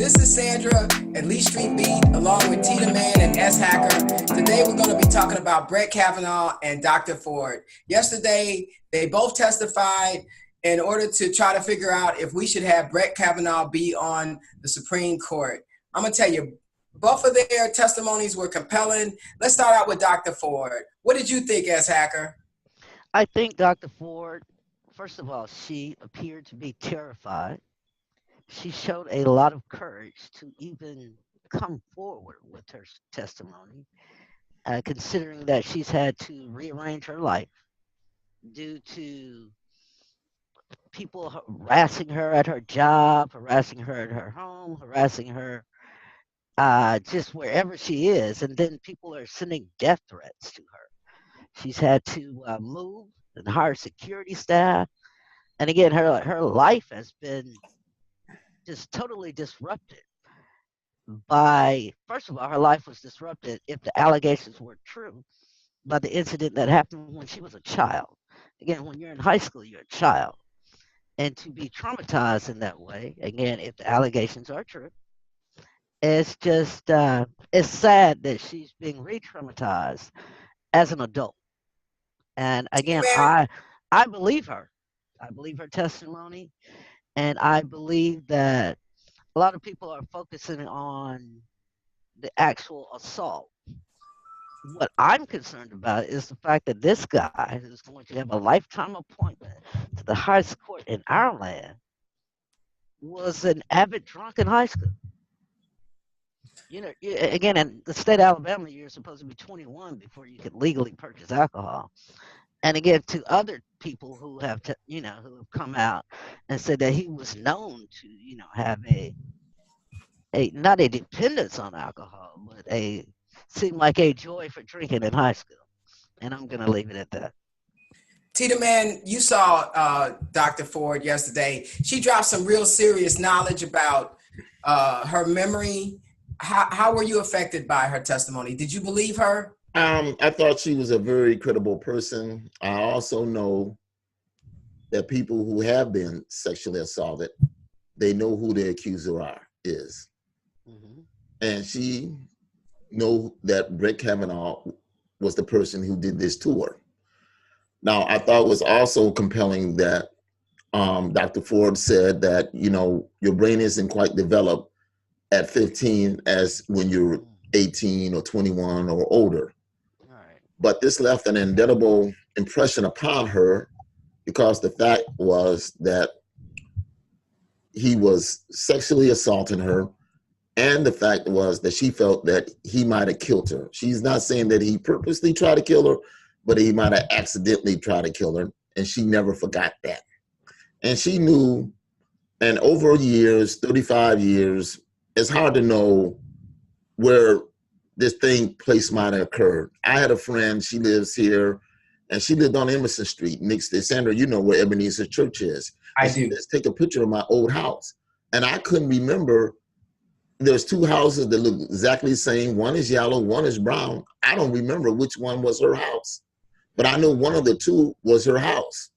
This is Sandra at Lee Street Beat, along with Tita Man and S Hacker. Today we're going to be talking about Brett Kavanaugh and Dr. Ford. Yesterday, they both testified in order to try to figure out if we should have Brett Kavanaugh be on the Supreme Court. I'm going to tell you, both of their testimonies were compelling. Let's start out with Dr. Ford. What did you think, S Hacker? I think Dr. Ford, first of all, she appeared to be terrified. She showed a lot of courage to even come forward with her testimony, considering that she's had to rearrange her life due to people harassing her at her job, harassing her at her home, harassing her just wherever she is. And then people are sending death threats to her. She's had to move and hire security staff. And again, her life has been just totally disrupted by, first of all, her life was disrupted, if the allegations were true, by the incident that happened when she was a child. Again, when you're in high school, you're a child. And to be traumatized in that way, again, if the allegations are true, it's just, it's sad that she's being re-traumatized as an adult. And again, I believe her. I believe her testimony. And I believe that a lot of people are focusing on the actual assault. What I'm concerned about is the fact that this guy, who's going to have a lifetime appointment to the highest court in our land, was an avid drunk in high school. You know, again, in the state of Alabama, you're supposed to be 21 before you can legally purchase alcohol. And again, to other people who have, who have come out and said that he was known to, have a not a dependence on alcohol, but seemed like a joy for drinking in high school. And I'm going to leave it at that. Tita Man, you saw Dr. Ford yesterday. She dropped some real serious knowledge about her memory. How were you affected by her testimony? Did you believe her? I thought she was a very credible person. I also know that people who have been sexually assaulted, they know who the accuser is. Mm-hmm. And she know that Brett Kavanaugh was the person who did this to her. Now, I thought it was also compelling that Dr. Ford said that, your brain isn't quite developed at 15 as when you're 18 or 21 or older. But this left an indelible impression upon her because the fact was that he was sexually assaulting her, and the fact was that she felt that he might have killed her. She's not saying that he purposely tried to kill her, but he might have accidentally tried to kill her, and she never forgot that. And she knew, and over years, 35 years, it's hard to know where this place might have occurred. I had a friend, she lives here, and she lived on Emerson Street next to Sandra. You know where Ebenezer Church is. I do. Let's take a picture of my old house. And I couldn't remember, there's two houses that look exactly the same. One is yellow, one is brown. I don't remember which one was her house, but I know one of the two was her house.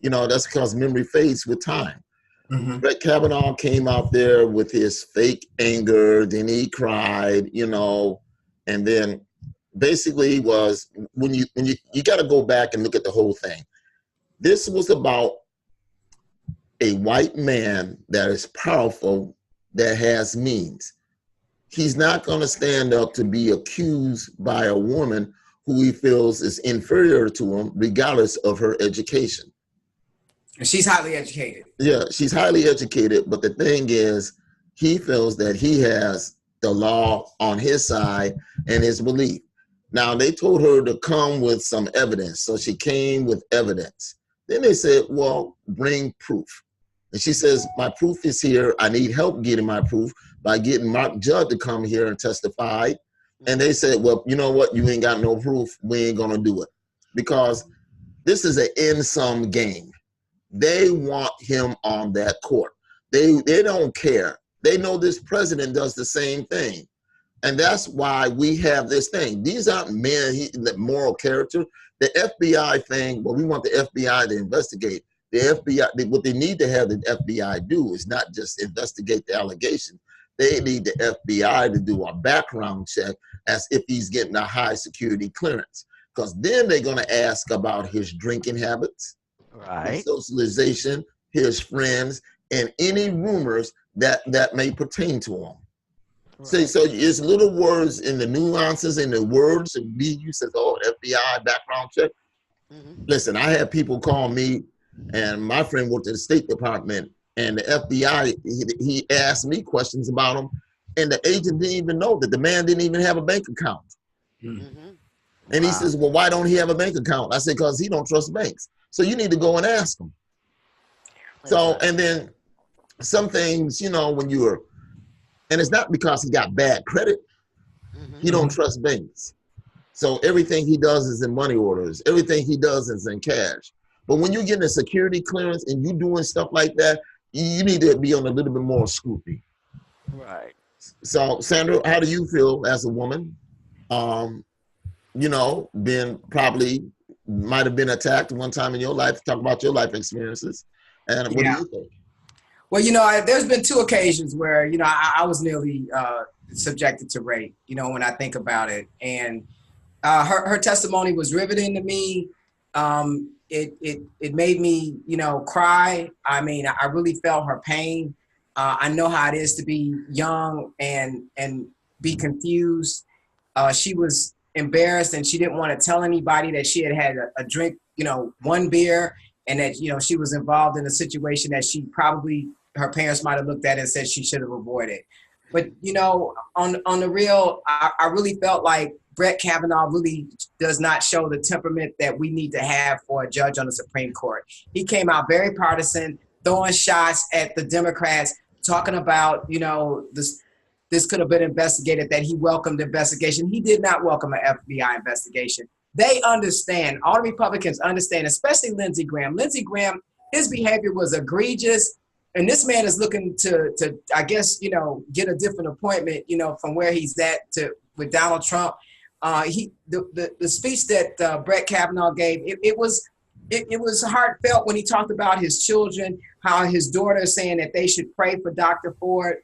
That's because memory fades with time. Mm-hmm. Brett Kavanaugh came out there with his fake anger, then he cried, and then basically was when you got to go back and look at the whole thing. This was about a white man that is powerful, that has means. He's not going to stand up to be accused by a woman who he feels is inferior to him, regardless of her education. And she's highly educated. Yeah, she's highly educated, but the thing is, he feels that he has the law on his side and his belief. Now, they told her to come with some evidence, so she came with evidence. Then they said, well, bring proof. And she says, my proof is here. I need help getting my proof by getting Mark Judd to come here and testify. And they said, well, you know what? You ain't got no proof. We ain't going to do it. Because this is an end-sum game. They want him on that court. They don't care. They know this president does the same thing. And that's why we have this thing. These aren't men, the moral character. The FBI thing, well, we want the FBI to investigate. The FBI, what they need to have the FBI do is not just investigate the allegation. they need the FBI to do a background check as if he's getting a high security clearance. Because then they're going to ask about his drinking habits, his Right. socialization, his friends, and any rumors that may pertain to him. See, Right. so it's little words in the nuances in the words and you says, oh, FBI background check. Mm-hmm. Listen, I had people call me, and my friend worked in the State Department, and the FBI, he asked me questions about him, and the agent didn't even know that the man didn't even have a bank account. Mm-hmm. And he Wow. says, well, why don't he have a bank account? I said, because he don't trust banks. So you need to go and ask him. So, Exactly. and then some things, you know, when you're, and it's not because he got bad credit, Mm-hmm. he don't trust banks. So everything he does is in money orders. Everything he does is in cash. But when you're getting a security clearance and you doing stuff like that, you need to be on a little bit more scrutiny. Right. So, Sandra, how do you feel as a woman? You know, being probably might have been attacked one time in your life. Talk about your life experiences. And what do Yeah. you think? Well, you know, there's been 2 occasions where, you know, I was nearly subjected to rape, you know, when I think about it. And her testimony was riveting to me. It made me, you know, cry. I mean, I really felt her pain. I know how it is to be young and be confused. She was embarrassed and she didn't want to tell anybody that she had a drink, you know, 1 beer, and that, you know, she was involved in a situation that she probably, her parents might have looked at and said she should have avoided. But, you know, on the real, I really felt like Brett Kavanaugh really does not show the temperament that we need to have for a judge on the Supreme Court. He came out very partisan, throwing shots at the Democrats, talking about, you know, this could have been investigated, that he welcomed the investigation. He did not welcome an FBI investigation. They understand, all the Republicans understand, especially Lindsey Graham. Lindsey Graham, his behavior was egregious. And this man is looking to I guess, you know, get a different appointment, you know, from where he's at with Donald Trump. The speech that Brett Kavanaugh gave, it was heartfelt when he talked about his children, how his daughter is saying that they should pray for Dr. Ford.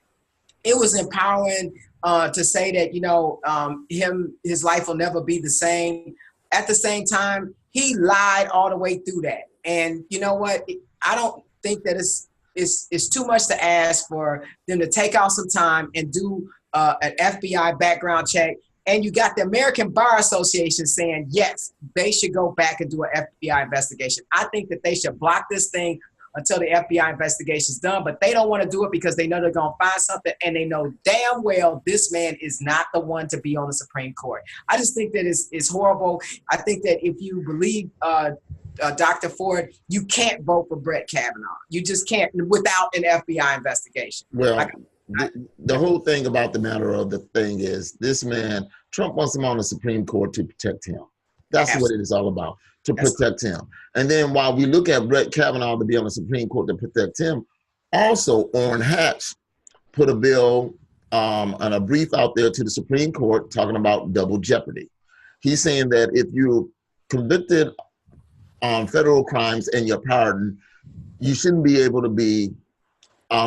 It was empowering to say that, you know, his life will never be the same. At the same time, he lied all the way through that. And you know what? I don't think that it's too much to ask for them to take out some time and do an FBI background check. And you got the American Bar Association saying, yes, they should go back and do an FBI investigation. I think that they should block this thing until the FBI investigation is done, but they don't want to do it because they know they're going to find something, and they know damn well this man is not the one to be on the Supreme Court. I just think that it's horrible. I think that if you believe Dr. Ford, you can't vote for Brett Kavanaugh. You just can't without an FBI investigation. Well, the whole thing about the matter of the thing is this man, Trump wants him on the Supreme Court to protect him. That's what it is all about, to protect him. And then while we look at Brett Kavanaugh to be on the Supreme Court to protect him, also Orrin Hatch put a bill and a brief out there to the Supreme Court talking about double jeopardy. He's saying that if you're convicted on federal crimes and you're pardoned, you shouldn't be able to be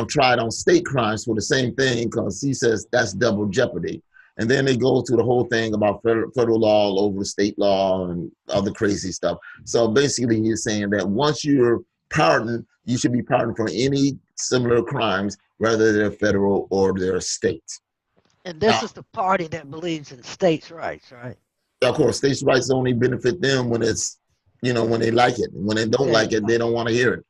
tried on state crimes for the same thing, because he says that's double jeopardy. And then they go to the whole thing about federal law over state law and other crazy stuff. So basically he's saying that once you're pardoned, you should be pardoned for any similar crimes, whether they're federal or they're state. And this is the party that believes in states' rights, right? Of course, states' rights only benefit them when it's, you know, when they like it. When they don't like it, they don't want to hear it.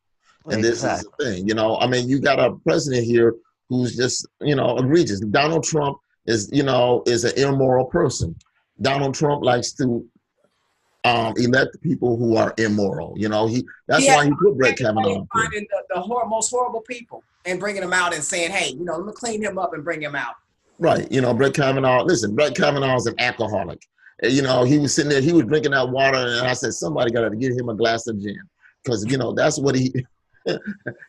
And this is the thing, you know, I mean, you got a president here who's just, you know, egregious. Donald Trump is, you know, is an immoral person. Donald Trump likes to elect people who are immoral. You know, that's why he put Brett Kavanaugh. Finding the most horrible people and bringing them out and saying, hey, you know, let me clean him up and bring him out. Right. You know, Brett Kavanaugh, listen, Brett Kavanaugh is an alcoholic. You know, he was sitting there, he was drinking that water, and I said, somebody got to get him a glass of gin, because, you know, that's what he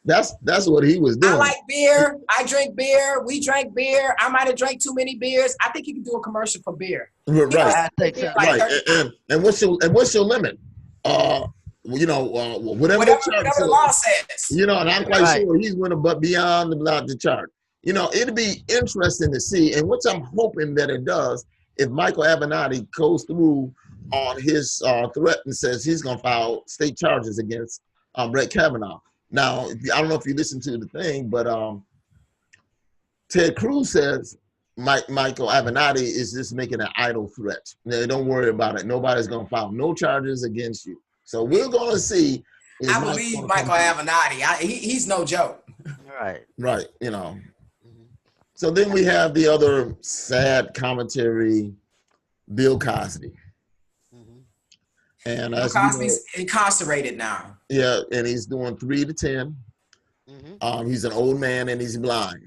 that's what he was doing. I like beer. I drink beer. We drank beer. I might have drank too many beers. I think you can do a commercial for beer. Right. I think so. Right. And what's your limit? You know, whatever the law says. You know, and I'm quite sure he's went above beyond the chart. You know, it'd be interesting to see, and which I'm hoping that it does, if Michael Avenatti goes through on his threat and says he's going to file state charges against Brett Kavanaugh. Now, I don't know if you listened to the thing, but Ted Cruz says Michael Avenatti is just making an idle threat. Don't worry about it. Nobody's going to file no charges against you. So we're going to see. I believe Michael Avenatti. He's no joke. Right. Right. You know. So then we have the other sad commentary, Bill Cosby. And Bill Cosby's incarcerated now. Yeah, and he's doing 3 to 10. He's an old man and he's blind.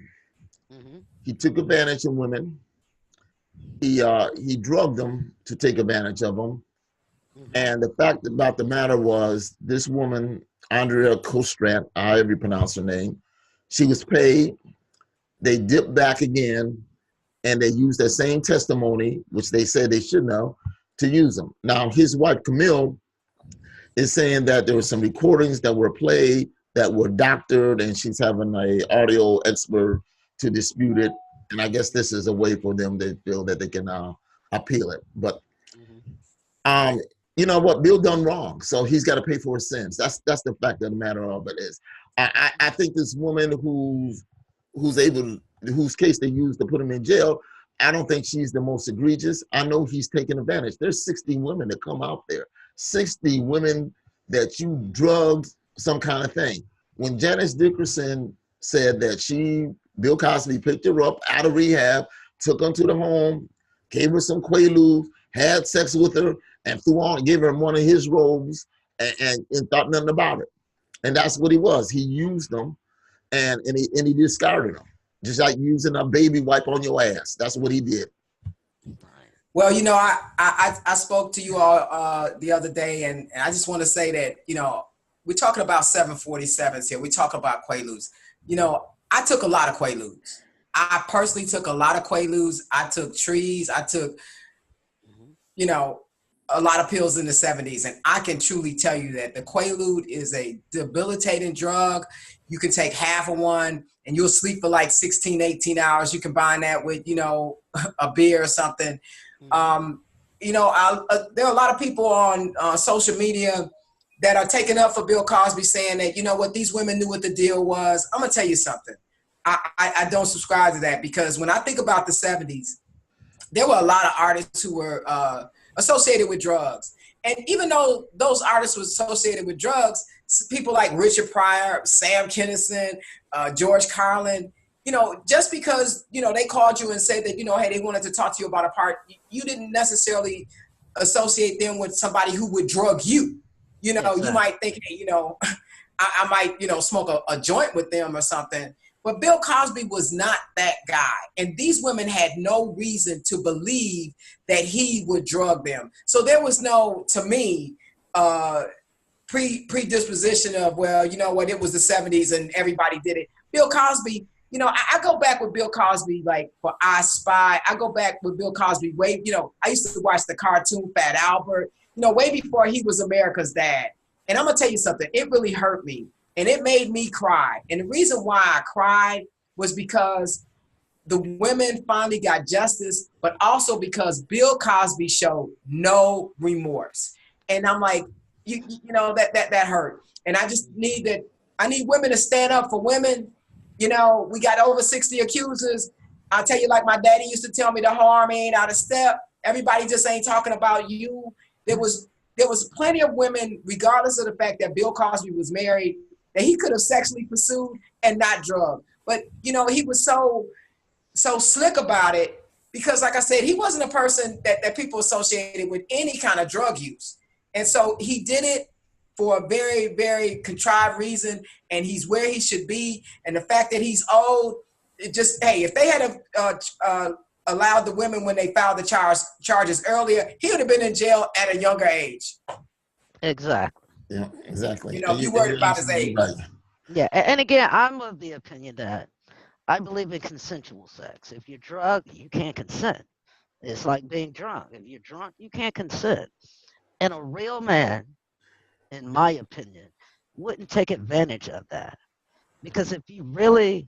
He took advantage of women. He drugged them to take advantage of them. And the fact about the matter was, this woman, Andrea Kostrat, however you pronounce her name, she was paid. They dipped back again, and they used that same testimony, which they said they should know, to use them. Now, his wife, Camille, is saying that there were some recordings that were played that were doctored, and she's having an audio expert to dispute it. And I guess this is a way for them to feel that they can appeal it. But you know what? Bill done wrong, so he's got to pay for his sins. That's the fact of the matter of it is. I think this woman whose case they used to put him in jail, I don't think she's the most egregious. I know he's taking advantage. There's 60 women that come out there, 60 women that you drugged some kind of thing. When Janice Dickerson said that Bill Cosby picked her up out of rehab, took her to the home, gave her some Quaaludes, had sex with her, and gave her one of his robes and thought nothing about it. And that's what he was. He used them and he discarded them. Just like using a baby wipe on your ass. That's what he did. Well, you know, I spoke to you all the other day, and I just want to say that, you know, we're talking about 747s here. We talk about Quaaludes. You know, I took a lot of Quaaludes. I personally took a lot of Quaaludes. I took trees. I took, you know, a lot of pills in the 70s. And I can truly tell you that the Quaalude is a debilitating drug. You can take half of one and you'll sleep for like 16, 18 hours. You combine that with, you know, a beer or something. You know, there are a lot of people on social media that are taking up for Bill Cosby, saying that, you know what, these women knew what the deal was. I'm going to tell you something. I don't subscribe to that, because when I think about the 70s, there were a lot of artists who were associated with drugs. And even though those artists were associated with drugs, people like Richard Pryor, Sam Kinison, George Carlin, you know, just because, you know, they called you and said that, you know, hey, they wanted to talk to you about a part, you didn't necessarily associate them with somebody who would drug you. You know, exactly. You might think, hey, you know, I might, you know, smoke a joint with them or something. But Bill Cosby was not that guy. And these women had no reason to believe that he would drug them. So there was no, to me, predisposition of, well, you know what, it was the 70s and everybody did it. Bill Cosby, you know, I go back with Bill Cosby, like for I Spy. I go back with Bill Cosby way, you know, I used to watch the cartoon Fat Albert, you know, way before he was America's Dad. And I'm going to tell you something, it really hurt me. And it made me cry. And the reason why I cried was because the women finally got justice, but also because Bill Cosby showed no remorse. And I'm like, you know, that hurt. And I just need that. I need women to stand up for women. You know, we got over 60 accusers. I'll tell you, like my daddy used to tell me, the harm ain't out of step. Everybody just ain't talking about you. There was plenty of women, regardless of the fact that Bill Cosby was married, that he could have sexually pursued and not drugged. But, you know, he was so slick about it because, like I said, he wasn't a person that people associated with any kind of drug use. And so he did it for a very, very contrived reason, and he's where he should be. And the fact that he's old, it just, hey, if they had allowed the women when they filed the charges earlier, he would have been in jail at a younger age. Exactly. Yeah, exactly. You know, you worried about his age. Right. Yeah, and again, I'm of the opinion that I believe in consensual sex. If you're drugged, you can't consent. It's like being drunk. If you're drunk, you can't consent. And a real man, in my opinion, wouldn't take advantage of that. Because if you really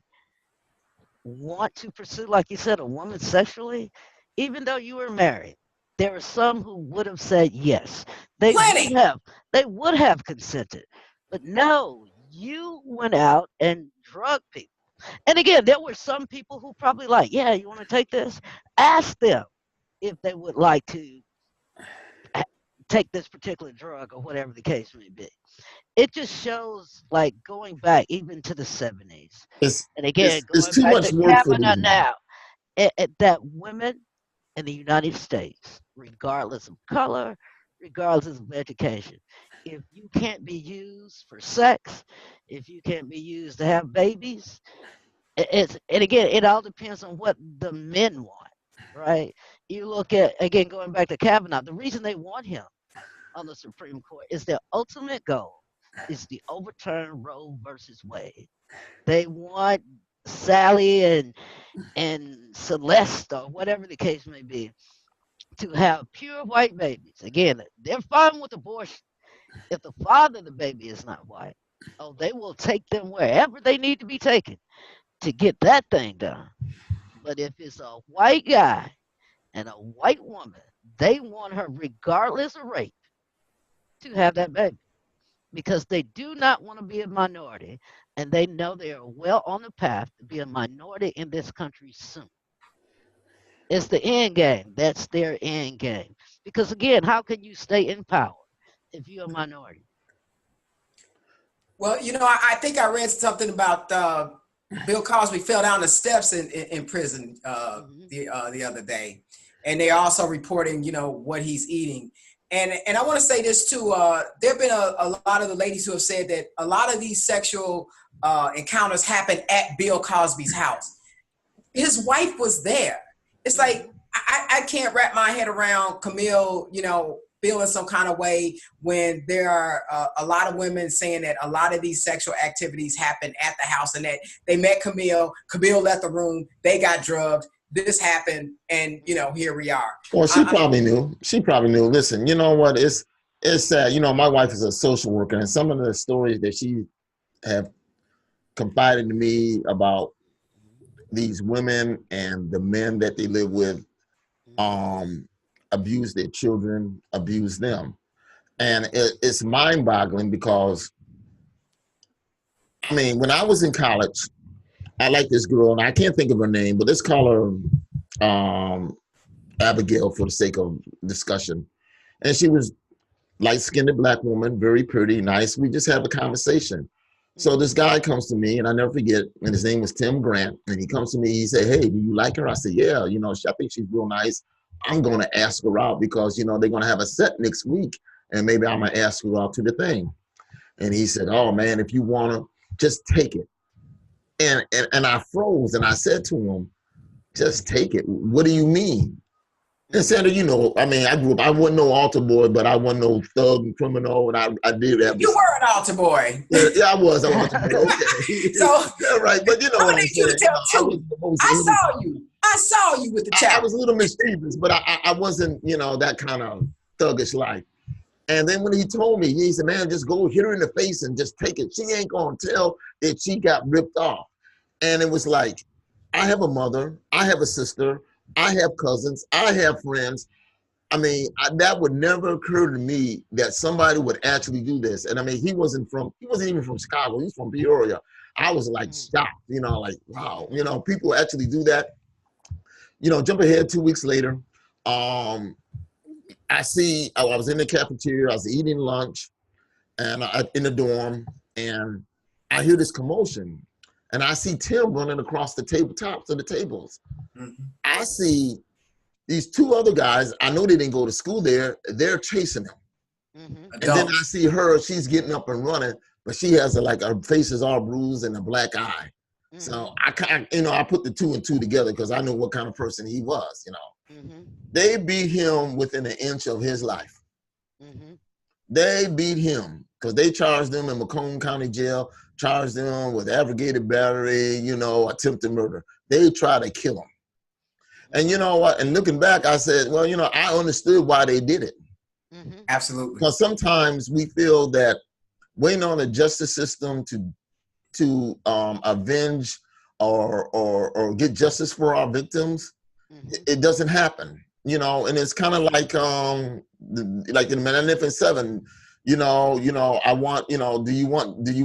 want to pursue, like you said, a woman sexually, even though you were married, there are some who would have said yes. They would Plenty. have. They would have consented. But no, you went out and drugged people. And again, there were some people who probably like, yeah, you want to take this? Ask them if they would like to take this particular drug or whatever the case may be. It just shows like going back even to the 70s. It's And again, it's going too back much to work for Kavanaugh them. now, that women in the United States, regardless of color, regardless of education, if you can't be used for sex, if you can't be used to have babies, and again, it all depends on what the men want, right? You look at, again, going back to Kavanaugh, the reason they want him on the Supreme Court is their ultimate goal is to overturn Roe versus Wade. They want Sally and Celeste or whatever the case may be to have pure white babies. Again, they're fine with abortion if the father of the baby is not white. Oh, they will take them wherever they need to be taken to get that thing done. But if it's a white guy and a white woman, they want her, regardless of race, to have that baby because they do not want to be a minority and they know they are well on the path to be a minority in this country soon. It's the end game. That's their end game. Because again, how can you stay in power if you're a minority? Well, I think I read something about Bill Cosby fell down the steps in prison the other day, and they're also reporting what he's eating. And I want to say this too. There have been a lot of the ladies who have said that a lot of these sexual encounters happen at Bill Cosby's house. His wife was there. It's like I can't wrap my head around Camille, feeling some kind of way when there are a lot of women saying that a lot of these sexual activities happen at the house and that they met Camille left the room, they got drugged, this happened, and here we are. Well, she probably knew. She probably knew. Listen, you know what? It's sad. My wife is a social worker, and some of the stories that she have confided to me about these women and the men that they live with abuse their children, abuse them. And it's mind-boggling because, when I was in college, I liked this girl, and I can't think of her name, but let's call her Abigail for the sake of discussion. And she was light-skinned black woman, very pretty, nice. We just had a conversation. So this guy comes to me, and I never forget, and his name was Tim Grant, and he comes to me, he said, "Hey, do you like her?" I said, "Yeah, I think she's real nice. I'm going to ask her out because, they're going to have a set next week, and maybe I'm going to ask her out to the thing." And he said, "Oh, man, if you want to, just take it." And I froze, and I said to him, "Just take it? What do you mean?" And Sandra, I grew up, I wasn't no altar boy, but I wasn't no thug and criminal, and I did have. You were an altar boy. Yeah, I was an altar boy. Okay. So yeah, right, but what I'm saying. I saw you with the child. I was a little mischievous, but I wasn't, that kind of thuggish life. And then when he told me, he said, "Man, just go hit her in the face and just take it. She ain't gonna tell that she got ripped off." And it was like, I have a mother, I have a sister, I have cousins, I have friends. That would never occur to me that somebody would actually do this. And he wasn't even from Chicago, he was from Peoria. I was like shocked, like, wow, people actually do that. Jump ahead 2 weeks later. I was in the cafeteria, I was eating lunch and in the dorm, and I hear this commotion. And I see Tim running across the tabletops of the tables. Mm-hmm. I see these two other guys. I know they didn't go to school there. They're chasing him. Mm-hmm. And then I see her. She's getting up and running, but she has her face is all bruised and a black eye. Mm-hmm. So I put the two and two together because I knew what kind of person he was. Mm-hmm. They beat him within an inch of his life. Mm-hmm. They beat him because they charged him in Macomb County Jail. Charged them with aggravated battery, attempted murder. They tried to kill him. And you know what? And looking back, I said, well, I understood why they did it. Mm-hmm. Absolutely. Because sometimes we feel that waiting on the justice system to avenge or get justice for our victims, it doesn't happen. You know, and it's kind of like in Magnificent Seven. I want, do you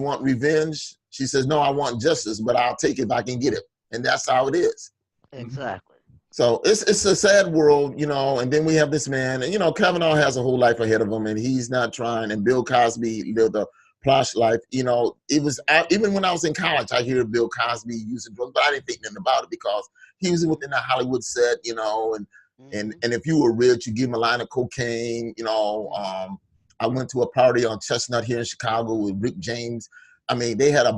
want revenge? She says, no, I want justice, but I'll take it if I can get it. And that's how it is. Exactly. So it's a sad world, and then we have this man, and Kavanaugh has a whole life ahead of him, and he's not trying, and Bill Cosby lived a plush life. It was, even when I was in college, I hear Bill Cosby using drugs, but I didn't think nothing about it because he was within the Hollywood set, and if you were rich, you give him a line of cocaine, I went to a party on Chestnut here in Chicago with Rick James. I mean, they had a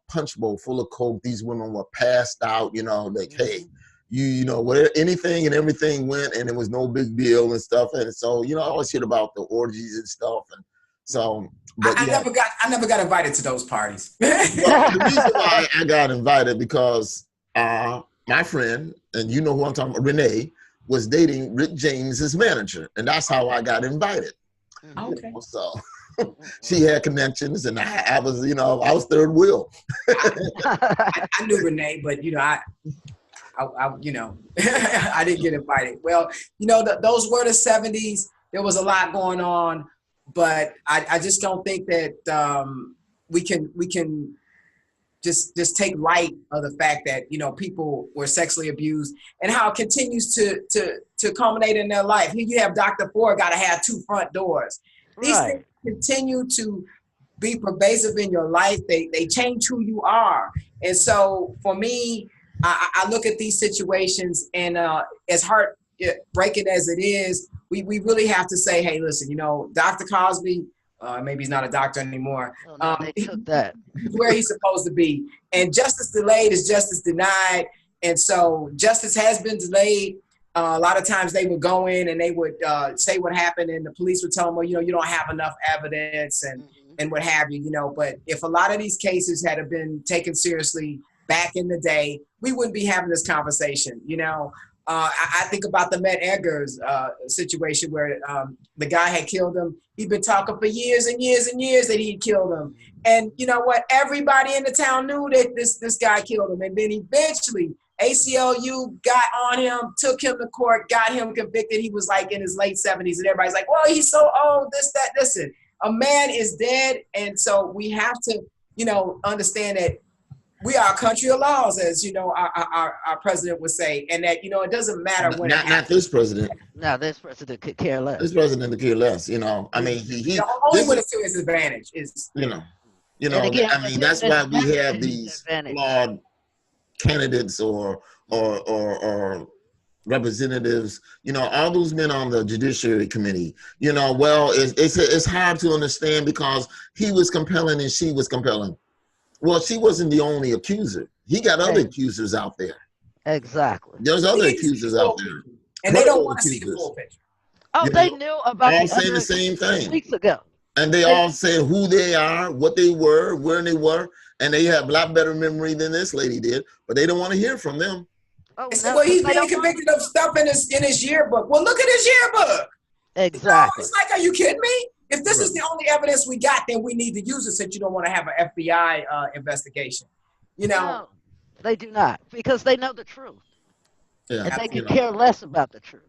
punch bowl full of coke. These women were passed out, like, hey, whatever, anything and everything went, and it was no big deal and stuff. And so, I always hear about the orgies and stuff. And so, but I never got invited to those parties. Well, the reason why I got invited because my friend, and you know who I'm talking about, Renee, was dating Rick James's manager, and that's how I got invited. Okay. So she had connections, and I was, I was third wheel. I knew Renee, but I I didn't get invited. Well, those were the 70s. There was a lot going on, but I just don't think that we can just take light of the fact that people were sexually abused and how it continues to culminate in their life. Here you have Dr. Ford got to have 2 front doors. These things continue to be pervasive in your life. They change who you are. And so for me, I look at these situations, and as heartbreaking as it is, we really have to say, hey, listen, Dr. Cosby, maybe he's not a doctor anymore. Oh, no, they took that. Where he's supposed to be. And justice delayed is justice denied. And so justice has been delayed. A lot of times they would go in and they would say what happened, and the police would tell them, well, you don't have enough evidence and what have you, But if a lot of these cases had been taken seriously back in the day, we wouldn't be having this conversation, I think about the Met Eggers situation where the guy had killed him. He'd been talking for years and years and years that he'd killed him. And you know what? Everybody in the town knew that this guy killed him. And then eventually ACLU got on him, took him to court, got him convicted. He was like in his late 70s, and everybody's like, well, he's so old, this, that, listen. A man is dead. And so we have to, understand that we are a country of laws, as our president would say, and that it doesn't matter when. Not this president. No, this president could care less. This president could care less. I mean, the only one to his advantage is. Again, I mean, that's why we have these flawed candidates or representatives. All those men on the Judiciary Committee. Well, it's hard to understand because he was compelling and she was compelling. Well, she wasn't the only accuser. He got other accusers out there. Exactly. There's other accusers out there. And they don't want to see the full picture. Oh, they knew about all saying the same thing weeks ago. And they all said who they are, what they were, where they were, and they have a lot better memory than this lady did, but they don't want to hear from them. Oh, no, well, he's being convicted of stuff in his yearbook. Well, look at his yearbook. Exactly. It's like, are you kidding me? If this is the only evidence we got, then we need to use it since you don't want to have an FBI investigation. No, they do not, because they know the truth. Yeah, and they can care less about the truth.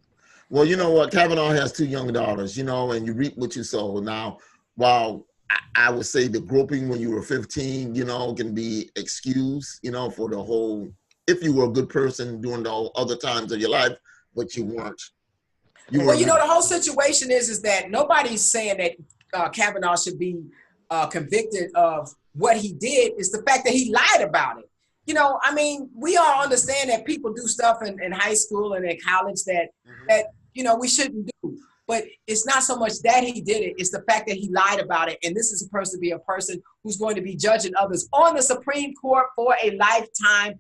Well, you know what? Kavanaugh has 2 young daughters, and you reap what you sow. Now, while I would say the groping when you were 15, can be excused, for the whole, if you were a good person during the other times of your life, but you weren't. The whole situation is that nobody's saying that Kavanaugh should be convicted of what he did. It's the fact that he lied about it. I mean, we all understand that people do stuff in high school and in college that we shouldn't do. But it's not so much that he did it. It's the fact that he lied about it. And this is supposed to be a person who's going to be judging others on the Supreme Court for a lifetime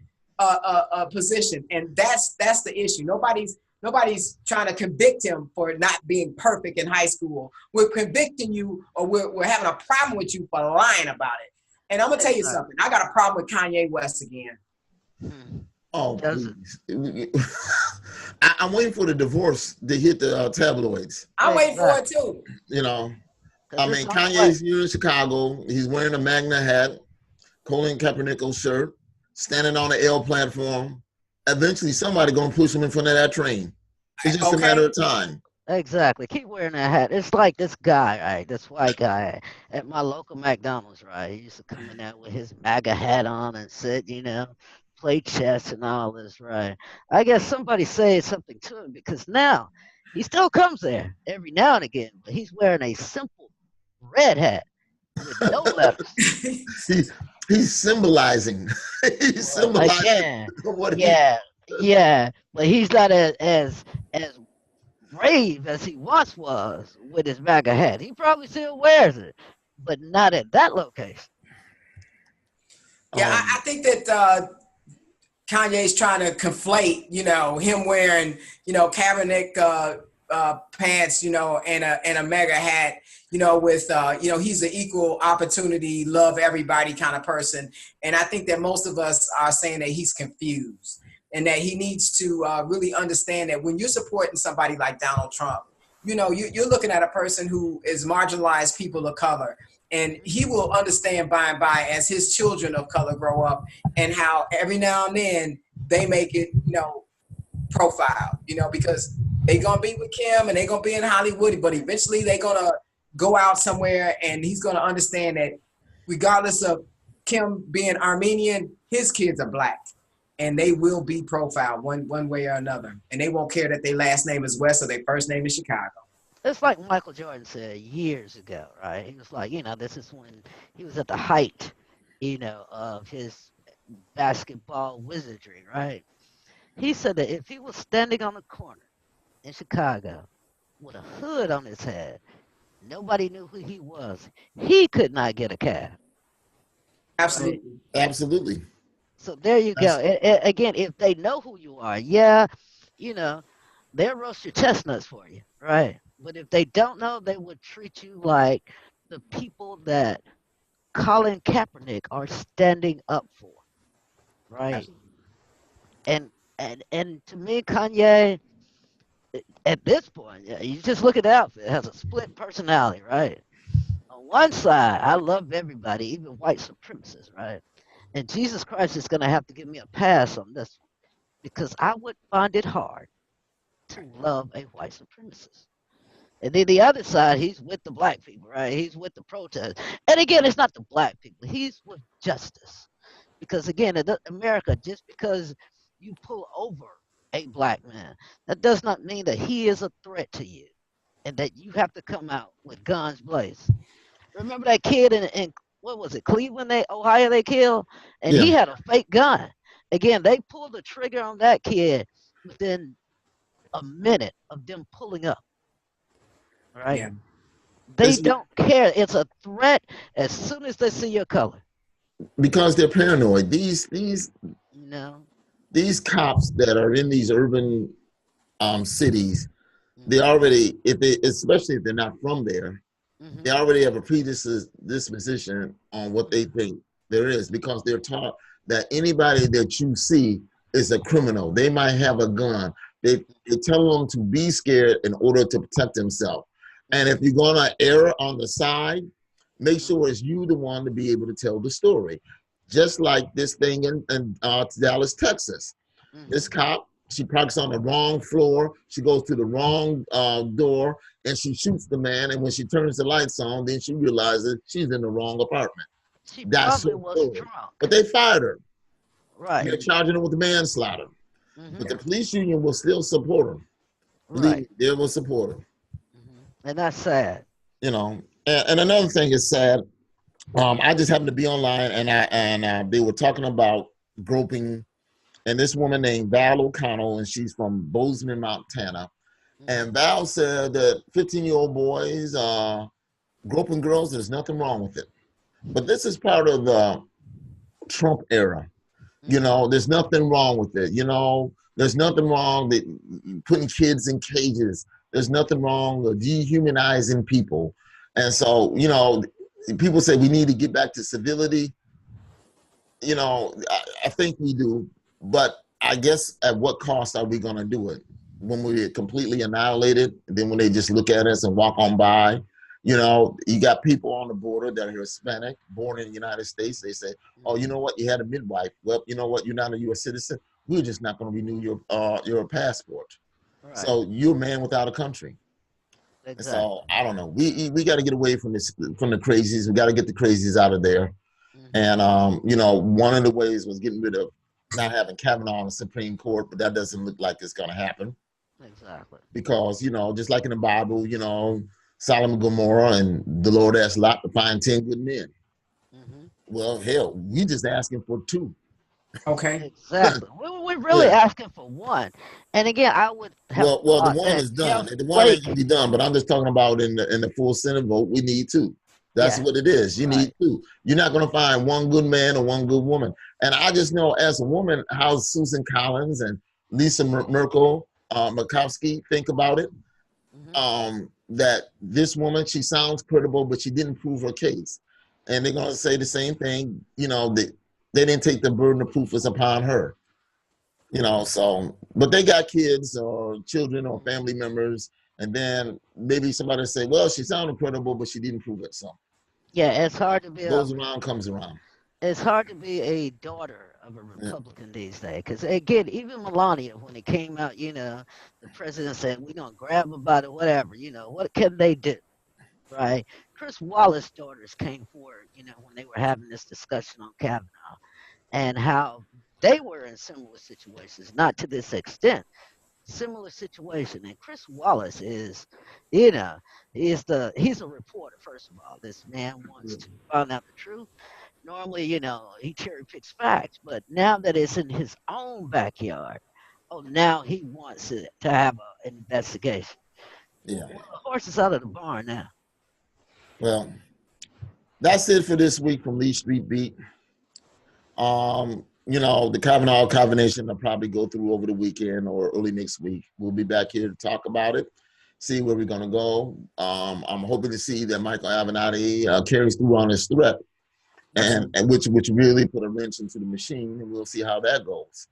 position. And that's the issue. Nobody's trying to convict him for not being perfect in high school. We're convicting you, or we're having a problem with you for lying about it. And I'm gonna tell you something. I got a problem with Kanye West again. Oh, I'm waiting for the divorce to hit the tabloids. I'm waiting for it too. I mean, Kanye's here in Chicago. He's wearing a Magna hat, Colin Kaepernick shirt. standing on the L platform. Eventually, somebody gonna push him in front of that train. It's just a Okay. matter of time. Exactly. Keep wearing that hat. It's like this guy, right? This white guy at my local McDonald's, right? He used to come in there with his MAGA hat on and sit, play chess and all this, right? I guess somebody said something to him because now he still comes there every now and again, but he's wearing a simple red hat with no letters. he, he's symbolizing. He's Well, symbolizing again, what he. yeah, yeah, but he's not as brave as he once was with his MAGA hat. He probably still wears it, but not at that location. Yeah, I think that Kanye's trying to conflate, him wearing, Kaepernick pants, and a mega hat, with, he's an equal opportunity, love everybody kind of person. And I think that most of us are saying that he's confused and that he needs to really understand that when you're supporting somebody like Donald Trump, you're looking at a person who is marginalized people of color. And he will understand by and by as his children of color grow up and how every now and then they make it, profile, because they're going to be with Kim and they're going to be in Hollywood, but eventually they're going to go out somewhere and he's going to understand that regardless of Kim being Armenian, his kids are black and they will be profiled one way or another. And they won't care that their last name is West or their first name is Chicago. It's like Michael Jordan said years ago, right? He was like, this is when he was at the height, of his basketball wizardry, right? He said that if he was standing on the corner in Chicago with a hood on his head, nobody knew who he was. He could not get a cab. Absolutely. Right? Absolutely. So there you go. Again, if they know who you are, they'll roast your chestnuts for you, right? But if they don't know, they would treat you like the people that Colin Kaepernick are standing up for, right? And to me, Kanye, at this point, you just look at the outfit, it has a split personality, right? On one side, I love everybody, even white supremacists, right? And Jesus Christ is going to have to give me a pass on this one because I would find it hard to love a white supremacist. And then the other side, he's with the black people, right? He's with the protest. And again, it's not the black people. He's with justice. Because again, in America, just because you pull over a black man, that does not mean that he is a threat to you and that you have to come out with guns blazing. Remember that kid in what was it, Cleveland, Ohio, they killed? And Yeah. he had a fake gun. Again, they pulled the trigger on that kid within a minute of them pulling up. Right? Yeah. They don't care. It's a threat as soon as they see your color. Because they're paranoid. These cops that are in these urban cities, they already, especially if they're not from there, they already have a predisposition on what they think there is because they're taught that anybody that you see is a criminal. They might have a gun. They tell them to be scared in order to protect themselves. And if you're going to err on the side, make sure it's you the one to be able to tell the story. Just like this thing in Dallas, Texas. This cop, she parks on the wrong floor. She goes to the wrong door and she shoots the man. And when she turns the lights on, then she realizes she's in the wrong apartment. She probably was drunk. But they fired her. Right. They're charging her with manslaughter. But the police union will still support her. Right. They will support her. And that's sad. And another thing is sad. I just happened to be online and they were talking about groping, and this woman named Val O'Connell, and she's from Bozeman, Montana. And Val said that 15-year-old boys groping girls, there's nothing wrong with it. But this is part of the Trump era. There's nothing wrong with it. There's nothing wrong with putting kids in cages. There's nothing wrong with dehumanizing people. And so, people say we need to get back to civility. I think we do. But I guess at what cost are we going to do it? When we're completely annihilated, and then when they just look at us and walk on by, You know, you got people on the border that are Hispanic, born in the United States. They say, oh, you know what? You had a midwife. Well, you know what? You're not a U.S. citizen. We're just not going to renew your passport. Right. So you're a man without a country. Exactly. So I don't know. We got to get away from the crazies. We got to get the crazies out of there. And you know, one of the ways was getting rid of not having Kavanaugh on the Supreme Court, but that doesn't look like it's going to happen. Exactly. Because, you know, just like in the Bible, you know, Sodom and Gomorrah, and the Lord asked Lot to find 10 good men. Well, hell, we just asking for 2. Okay. Exactly. We're really asking for 1. And again, I would have well, the 1 is done. The 1 ain't gonna be done, but I'm just talking about in the full Senate vote, we need 2. That's what it is. You need 2. You're not gonna find 1 good man or 1 good woman. And I just know as a woman how Susan Collins and Lisa Merkel, Murkowski think about it. That this woman, she sounds credible, but she didn't prove her case. And they're gonna say the same thing, you know, they didn't take the burden of proof was upon her. You know, so, but they got kids or children or family members, and then maybe somebody say, well, she sounded credible, but she didn't prove it. So yeah, it's hard to be goes around, comes around. It's hard to be a daughter of a Republican these days. Because again, even Melania, when it came out, you know, the president said, we're going to grab them by the whatever, you know, what can they do? Right? Chris Wallace's daughters came forward, you know, when they were having this discussion on Kavanaugh and how they were in similar situations, not to this extent, similar situation. And Chris Wallace is, you know, he's a reporter, first of all. This man wants to find out the truth. Normally, you know, he cherry picks facts, but now that it's in his own backyard, now he wants it to have an investigation. Yeah. Well, the horse is out of the barn now. Well, that's it for this week from Lee Street Beat. You know, the Kavanaugh combination will probably go through over the weekend or early next week. We'll be back here to talk about it, see where we're going to go. I'm hoping to see that Michael Avenatti carries through on his threat, and which really put a wrench into the machine, and we'll see how that goes.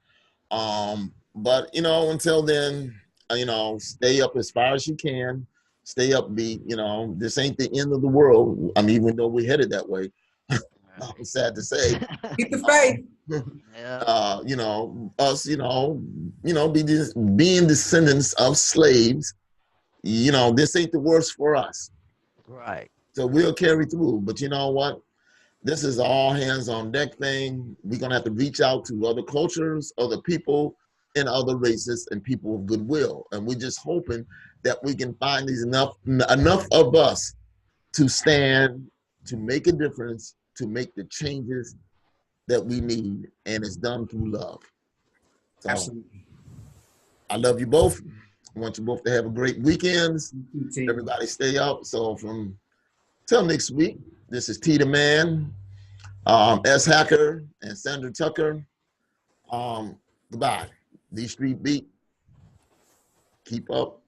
But, you know, until then, you know, stay up as far as you can. Stay upbeat. You know, this ain't the end of the world. I mean, even though we're headed that way, I'm sad to say. Keep the faith. You know, us, being descendants of slaves, you know, this ain't the worst for us. Right. So we'll carry through. But you know what? This is all hands on deck thing. We're gonna have to reach out to other cultures, other people, and other races and people of goodwill. And we're just hoping that we can find these enough of us to stand, to make a difference, to make the changes that we need, and it's done through love. So, absolutely. I love you both. I want you both to have a great weekend. Everybody stay up. So till next week, this is T the Man, S Hacker, and Sandra Tucker. Goodbye. The Street Beat. Keep up.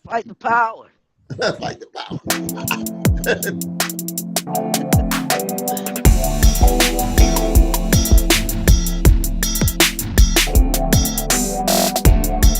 Fight the power. Fight the power.